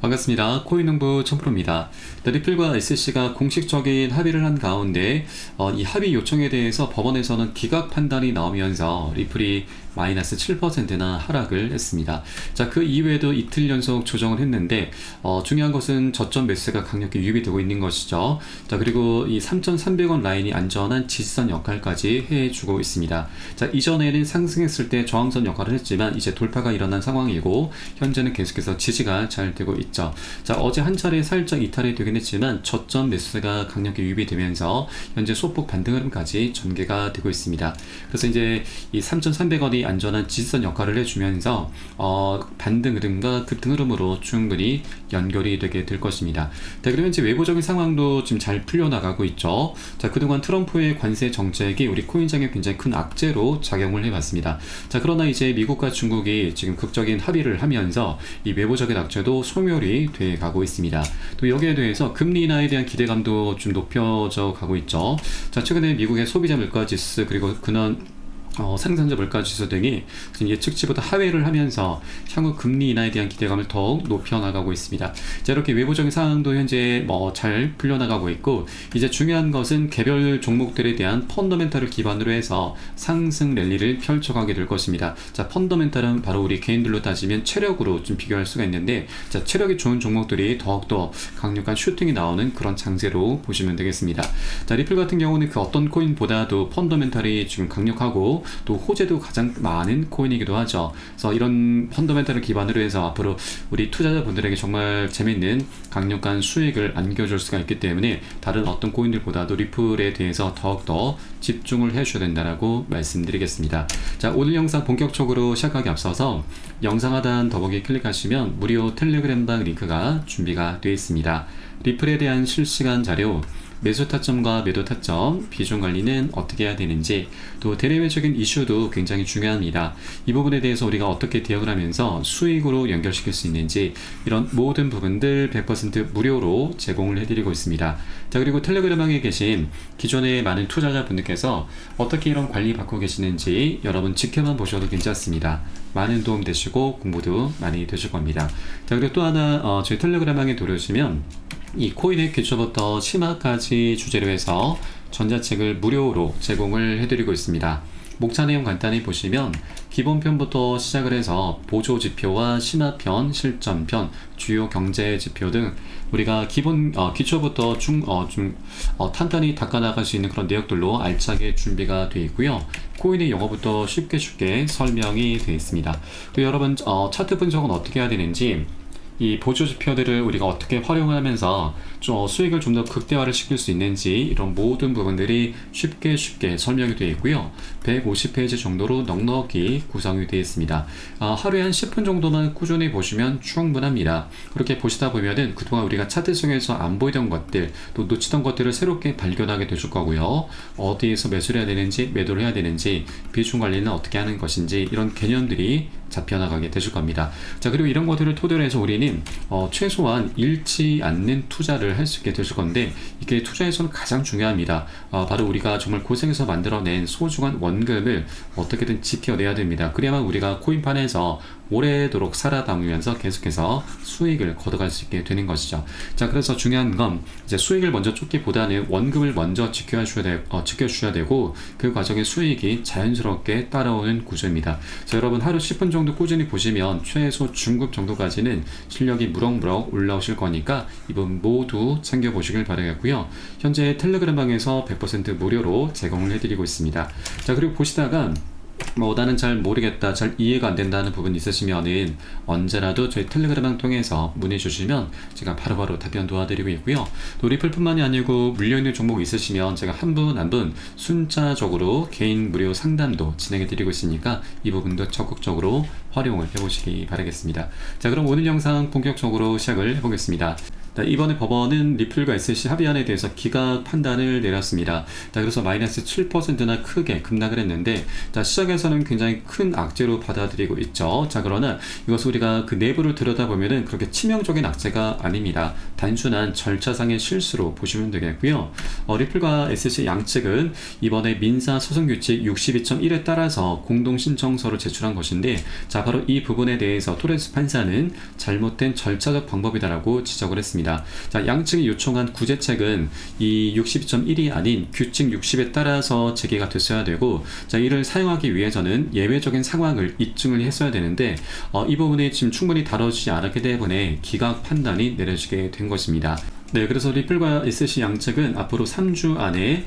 반갑습니다. 코인농부 천프로입니다. 리플과 SC가 공식적인 합의를 한 가운데 이 합의 요청에 대해서 법원에서는 기각 판단이 나오면서 리플이 마이너스 7%나 하락을 했습니다. 자, 그 이외에도 이틀 연속 조정을 했는데 중요한 것은 저점 매수가 강력히 유입이 되고 있는 것이죠. 자, 그리고 이 3,300원 라인이 안전한 지지선 역할까지 해주고 있습니다. 자, 이전에는 상승했을 때 저항선 역할을 했지만 이제 돌파가 일어난 상황이고 현재는 계속해서 지지가 잘 되고 있죠. 자, 어제 한 차례 살짝 이탈이 되긴 했지만 저점 매수가 강력히 유입이 되면서 현재 소폭 반등 흐름까지 전개가 되고 있습니다. 그래서 이제 이 3,300원이 안전한 지지선 역할을 해주면서 반등 흐름과 급등 흐름으로 충분히 연결이 되게 될 것입니다. 자, 그러면 이제 외부적인 상황도 지금 잘 풀려나가고 있죠. 자, 그동안 트럼프의 관세 정책이 우리 코인장에 굉장히 큰 악재로 작용을 해봤습니다. 자, 그러나 이제 미국과 중국이 지금 극적인 합의를 하면서 이 외부적인 악재도 소멸이 돼 가고 있습니다. 또 여기에 대해서 금리 인하에 대한 기대감도 좀 높여져 가고 있죠. 자, 최근에 미국의 소비자 물가지수 그리고 근원 생산자 물가지수 등이 예측치보다 하회를 하면서 향후 금리 인하에 대한 기대감을 더욱 높여나가고 있습니다. 자, 이렇게 외부적인 상황도 현재 잘 풀려나가고 있고 이제 중요한 것은 개별 종목들에 대한 펀더멘탈을 기반으로 해서 상승 랠리를 펼쳐가게 될 것입니다. 자, 펀더멘탈은 바로 우리 개인들로 따지면 체력으로 좀 비교할 수가 있는데 자, 체력이 좋은 종목들이 더욱더 강력한 슈팅이 나오는 그런 장세로 보시면 되겠습니다. 자, 리플 같은 경우는 그 어떤 코인보다도 펀더멘탈이 지금 강력하고 또 호재도 가장 많은 코인이기도 하죠. 그래서 이런 펀더멘탈을 기반으로 해서 앞으로 우리 투자자분들에게 정말 재밌는 강력한 수익을 안겨줄 수가 있기 때문에 다른 어떤 코인들보다도 리플에 대해서 더욱더 집중을 해주셔야 된다고 말씀드리겠습니다. 자, 오늘 영상 본격적으로 시작하기 앞서서 영상 하단 더보기 클릭하시면 무료 텔레그램방 링크가 준비가 되어 있습니다. 리플에 대한 실시간 자료, 매수 타점과 매도 타점, 비중 관리는 어떻게 해야 되는지, 또 대내외적인 이슈도 굉장히 중요합니다. 이 부분에 대해서 우리가 어떻게 대응을 하면서 수익으로 연결시킬 수 있는지 이런 모든 부분들 100% 무료로 제공을 해드리고 있습니다. 자, 그리고 텔레그램방에 계신 기존의 많은 투자자분들께서 어떻게 이런 관리 받고 계시는지 여러분 지켜만 보셔도 괜찮습니다. 많은 도움 되시고 공부도 많이 되실 겁니다. 자, 그리고 또 하나 저희 텔레그램방에 들어오시면 이 코인의 기초부터 심화까지 주제로 해서 전자책을 무료로 제공을 해드리고 있습니다. 목차 내용 간단히 보시면 기본편부터 시작을 해서 보조지표와 심화편, 실전편, 주요 경제지표 등 우리가 기초부터 탄탄히 닦아나갈 수 있는 그런 내역들로 알차게 준비가 되어 있고요. 코인의 용어부터 쉽게 설명이 되어 있습니다. 또 여러분 차트 분석은 어떻게 해야 되는지 이 보조 지표들을 우리가 어떻게 활용하면서 수익을 좀 더 극대화를 시킬 수 있는지 이런 모든 부분들이 쉽게 설명이 되어 있고요. 150페이지 정도로 넉넉히 구성이 되어 있습니다. 하루에 한 10분 정도만 꾸준히 보시면 충분합니다. 그렇게 보시다 보면은 그동안 우리가 차트 속에서 안 보이던 것들, 또 놓치던 것들을 새롭게 발견하게 되실 거고요. 어디에서 매수를 해야 되는지, 매도를 해야 되는지, 비중 관리는 어떻게 하는 것인지 이런 개념들이 잡혀나가게 되실 겁니다. 자, 그리고 이런 것들을 토대로 해서 우리는 최소한 잃지 않는 투자를 할 수 있게 되실 건데 이게 투자에서는 가장 중요합니다. 바로 우리가 정말 고생해서 만들어낸 소중한 원금을 어떻게든 지켜내야 됩니다. 그래야만 우리가 코인판에서 오래도록 살아남으면서 계속해서 수익을 거둬갈 수 있게 되는 것이죠. 자, 그래서 중요한 건 이제 수익을 먼저 쫓기보다는 원금을 먼저 지켜주셔야 되고 그 과정에 수익이 자연스럽게 따라오는 구조입니다. 자, 여러분 하루 10분 정도 꾸준히 보시면 최소 중급 정도까지는 실력이 무럭무럭 올라오실 거니까 이 부분 모두 챙겨보시길 바라겠고요. 현재 텔레그램방에서 100% 무료로 제공을 해드리고 있습니다. 자, 그리고 보시다가 나는 잘 모르겠다, 잘 이해가 안 된다는 부분이 있으시면은 언제라도 저희 텔레그램방 통해서 문의 주시면 제가 바로바로 답변 도와드리고 있고요. 또 리플뿐만이 아니고 물려있는 종목 있으시면 제가 한 분 한 분 순차적으로 개인 무료 상담도 진행해 드리고 있으니까 이 부분도 적극적으로 활용을 해보시기 바라겠습니다. 자, 그럼 오늘 영상 본격적으로 시작을 해보겠습니다. 이번에 법원은 리플과 SC 합의안에 대해서 기각 판단을 내렸습니다. 그래서 마이너스 7%나 크게 급락을 했는데, 시장에서는 굉장히 큰 악재로 받아들이고 있죠. 그러나 이것을 우리가 그 내부를 들여다보면은 그렇게 치명적인 악재가 아닙니다. 단순한 절차상의 실수로 보시면 되겠고요. 리플과 SC 양측은 이번에 민사소송규칙 62.1에 따라서 공동신청서를 제출한 것인데, 바로 이 부분에 대해서 토레스 판사는 잘못된 절차적 방법이다라고 지적을 했습니다. 양측이 요청한 구제책은 이 62.1이 아닌 규칙 60에 따라서 제기가 됐어야 되고, 이를 사용하기 위해서는 예외적인 상황을 입증을 했어야 되는데, 이 부분이 지금 충분히 다뤄지지 않았기 때문에 기각 판단이 내려지게 된 것입니다. 그래서 리플과 SC 양측은 앞으로 3주 안에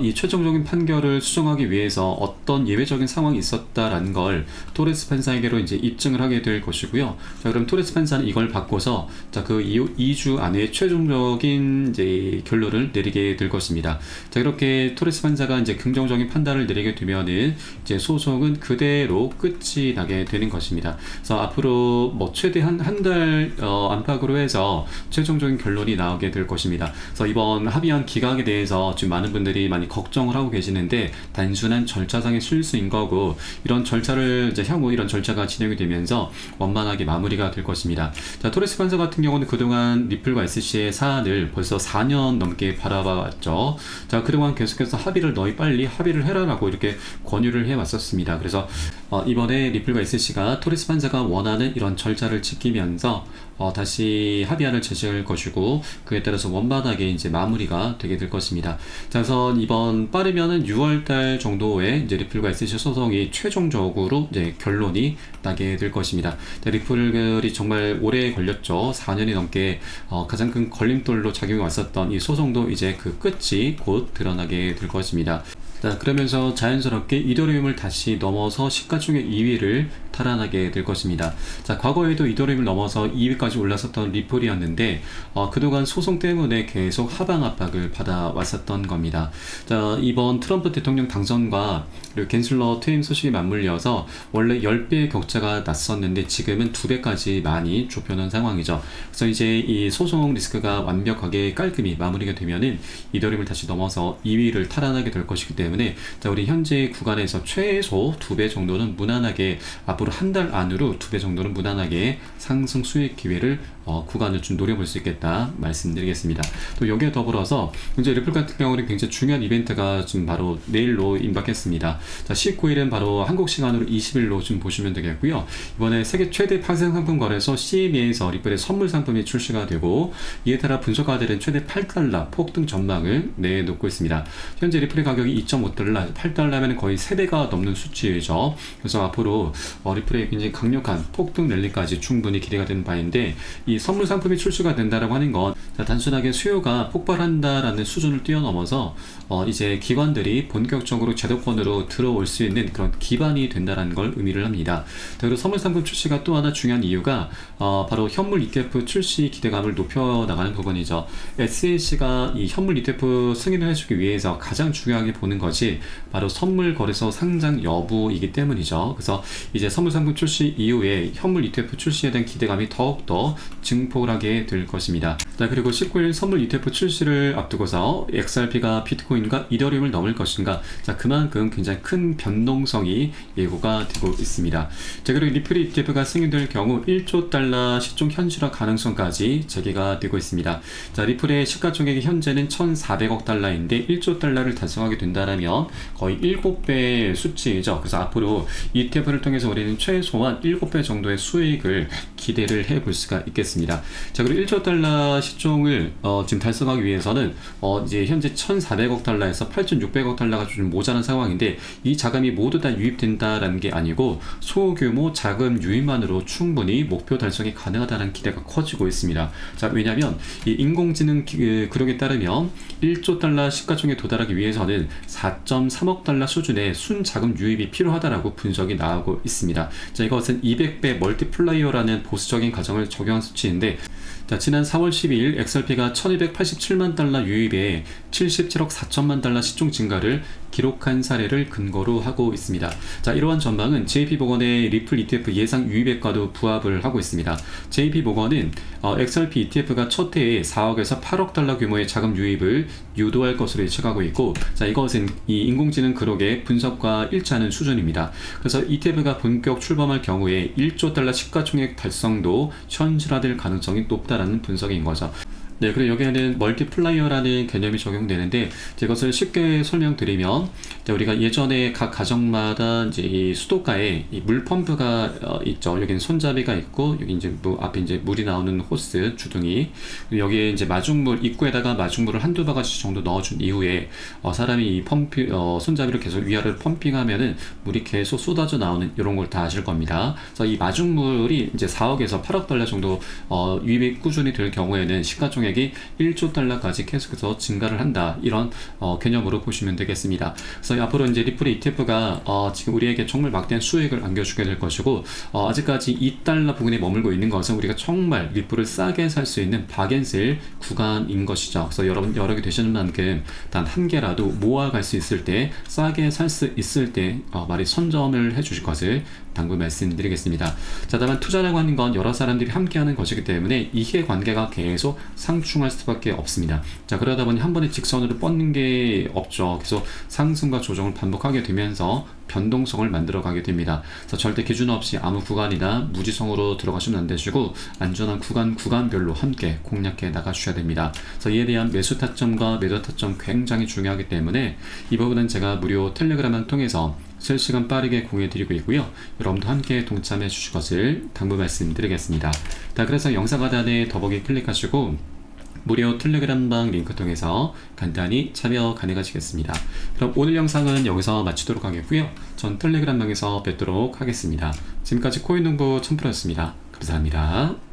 이 최종적인 판결을 수정하기 위해서 어떤 예외적인 상황이 있었다라는 걸 토레스 판사에게로 이제 입증을 하게 될 것이고요. 그럼 토레스 판사는 이걸 바꿔서 그 2주 안에 최종적인 이제 결론을 내리게 될 것입니다. 이렇게 토레스 판사가 이제 긍정적인 판단을 내리게 되면은 이제 소송은 그대로 끝이 나게 되는 것입니다. 그래서 앞으로 뭐 최대 한 달 안팎으로 해서 최종적인 결론이 나오게 될 것입니다. 그래서 이번 합의안 기각에 대해서 지금 많은 분들이 많이 걱정을 하고 계시는데, 단순한 절차상의 실수인 거고, 이런 절차를 이제 향후 이런 절차가 진행이 되면서 원만하게 마무리가 될 것입니다. 토레스 판사 같은 경우는 그동안 리플과 SC의 사안을 벌써 4년 넘게 바라봐왔죠. 그동안 계속해서 너희 빨리 합의를 해라라고 이렇게 권유를 해왔었습니다. 그래서 이번에 리플과 SC가 토레스 판사가 원하는 이런 절차를 지키면서 다시 합의안을 제시할 것이고, 그에 따라서 원만하게 이제 마무리가 되게 될 것입니다. 그래서 이번 빠르면은 6월달 정도에 이제 리플과 SC 소송이 최종적으로 이제 결론이 나게 될 것입니다. 리플이 정말 오래 걸렸죠. 4년이 넘게 가장 큰 걸림돌로 작용해 왔었던 이 소송도 이제 그 끝이 곧 드러나게 될 것입니다. 그러면서 자연스럽게 이더리움을 다시 넘어서 시가총액 2위를 탈환하게 될 것입니다. 과거에도 이더리움을 넘어서 2위까지 올랐었던 리플이었는데, 그동안 소송 때문에 계속 하방 압박을 받아왔었던 겁니다. 이번 트럼프 대통령 당선과 그리고 갠슬러 퇴임 소식이 맞물려서 원래 10배의 격차가 났었는데 지금은 2배까지 많이 좁혀놓은 상황이죠. 그래서 이제 이 소송 리스크가 완벽하게 깔끔히 마무리가 되면은 이더리움을 다시 넘어서 2위를 탈환하게 될 것이기 때문에, 우리 현재 구간에서 최소 2배 정도는 무난하게, 앞으로 한 달 안으로 2배 정도는 무난하게 상승 수익 기회를 구간을 좀 노려볼 수 있겠다 말씀드리겠습니다. 또 여기에 더불어서 이제 리플 같은 경우는 굉장히 중요한 이벤트가 지금 바로 내일로 임박했습니다. 19일은 바로 한국 시간으로 20일로 좀 보시면 되겠고요. 이번에 세계 최대 파생 상품 거래소 CME에서 리플의 선물 상품이 출시가 되고, 이에 따라 분석가들은 최대 $8 폭등 전망을 내놓고 있습니다. 현재 리플의 가격이 $2.5, $8면 거의 3배가 넘는 수치이죠. 그래서 앞으로 리플의 굉장히 강력한 폭등 랠리까지 충분히 기대가 되는 바인데, 이 선물 상품이 출시가 된다라고 하는 건 단순하게 수요가 폭발한다라는 수준을 뛰어넘어서 이제 기관들이 본격적으로 제도권으로 들어올 수 있는 그런 기반이 된다라는 걸 의미를 합니다. 그리고 선물 상품 출시가 또 하나 중요한 이유가 바로 현물 ETF 출시 기대감을 높여나가는 부분이죠. SEC가 이 현물 ETF 승인을 해주기 위해서 가장 중요하게 보는 것이 바로 선물 거래소 상장 여부이기 때문이죠. 그래서 이제 선물 상품 출시 이후에 현물 ETF 출시에 대한 기대감이 더욱더 증폭하게 될 것입니다. 그리고 19일 선물 ETF 출시를 앞두고서 XRP가 비트코인과 이더리움을 넘을 것인가, 그만큼 굉장히 큰 변동성이 예고가 되고 있습니다. 그리고 리플 ETF가 승인될 경우 1조 달러 시총 현실화 가능성까지 제기가 되고 있습니다. 리플의 시가총액이 현재는 1,400억 달러인데 1조 달러를 달성하게 된다면 거의 7배 수치이죠. 그래서 앞으로 ETF를 통해서 우리는 최소한 7배 정도의 수익을 기대를 해볼 수가 있겠습니다. 그리고 1조 달러 시총을 지금 달성하기 위해서는 이제 현재 1,400억 달러에서 8,600억 달러가 좀 모자란 상황인데, 이 자금이 모두 다 유입된다라는 게 아니고 소규모 자금 유입만으로 충분히 목표 달성이 가능하다는 기대가 커지고 있습니다. 왜냐하면 이 인공지능 그룹에 따르면 1조 달러 시가총액에 도달하기 위해서는 4.3억 달러 수준의 순자금 유입이 필요하다라고 분석이 나오고 있습니다. 이것은 200배 멀티플라이어라는 보수적인 가정을 적용한 수치인데, 자, 지난 4월 12일 XRP가 1287만 달러 유입에 77억 4천만 달러 시총 증가를 기록한 사례를 근거로 하고 있습니다. 자, 이러한 전망은 JP모건의 리플 ETF 예상 유입액과도 부합을 하고 있습니다. JP모건은 XRP ETF가 첫 해에 4억에서 8억 달러 규모의 자금 유입을 유도할 것으로 예측하고 있고, 자, 이것은 이 인공지능 그룹의 분석과 일치하는 수준입니다. 그래서 ETF가 본격 출범할 경우에 1조 달러 시가총액 달성도 현실화될 가능성이 높다라는 분석인 거죠. 네, 그리고 여기에는 멀티플라이어라는 개념이 적용되는데, 이것을 쉽게 설명드리면, 우리가 예전에 각 가정마다 이제 이 수도가에 이 물 펌프가 있죠. 여기는 손잡이가 있고, 여기 이제 앞에 이제 물이 나오는 호스, 주둥이, 그리고 여기에 이제 마중물, 입구에다가 마중물을 한두 바가지 정도 넣어준 이후에, 사람이 이 손잡이를 계속 위아래로 펌핑하면은 물이 계속 쏟아져 나오는 이런 걸 다 아실 겁니다. 그래서 이 마중물이 이제 4억에서 8억 달러 정도, 유입이 꾸준히 될 경우에는 시가총액 이 1조 달러까지 계속해서 증가를 한다, 이런 개념으로 보시면 되겠습니다. 그래서 앞으로 이제 리플의 ETF가 지금 우리에게 정말 막대한 수익을 안겨주게 될 것이고, 아직까지 2달러 부근에 머물고 있는 것은 우리가 정말 리플을 싸게 살 수 있는 박앤셀 구간인 것이죠. 그래서 여러분 여러 개 되시는 만큼 단 한 개라도 모아갈 수 있을 때, 싸게 살 수 있을 때 말이 선점을 해주실 것을 당부 말씀드리겠습니다. 자, 다만 투자라고 하는 건 여러 사람들이 함께하는 것이기 때문에 이해관계가 계속 상충할 수밖에 없습니다. 자, 그러다 보니 한 번에 직선으로 뻗는 게 없죠. 계속 상승과 조정을 반복하게 되면서 변동성을 만들어 가게 됩니다. 그래서 절대 기준 없이 아무 구간이나 무지성으로 들어가시면 안 되시고, 안전한 구간별로 함께 공략해 나가주셔야 됩니다. 그래서 이에 대한 매수 타점과 매도 타점 굉장히 중요하기 때문에 이 부분은 제가 무료 텔레그램을 통해서 실시간 빠르게 공유해드리고 있고요. 여러분도 함께 동참해 주실 것을 당부 말씀드리겠습니다. 자, 그래서 영상 하단에 더보기 클릭하시고 무료 텔레그램방 링크 통해서 간단히 참여 가능하시겠습니다. 그럼 오늘 영상은 여기서 마치도록 하겠고요. 전 텔레그램방에서 뵙도록 하겠습니다. 지금까지 코인농부 첨프로였습니다. 감사합니다.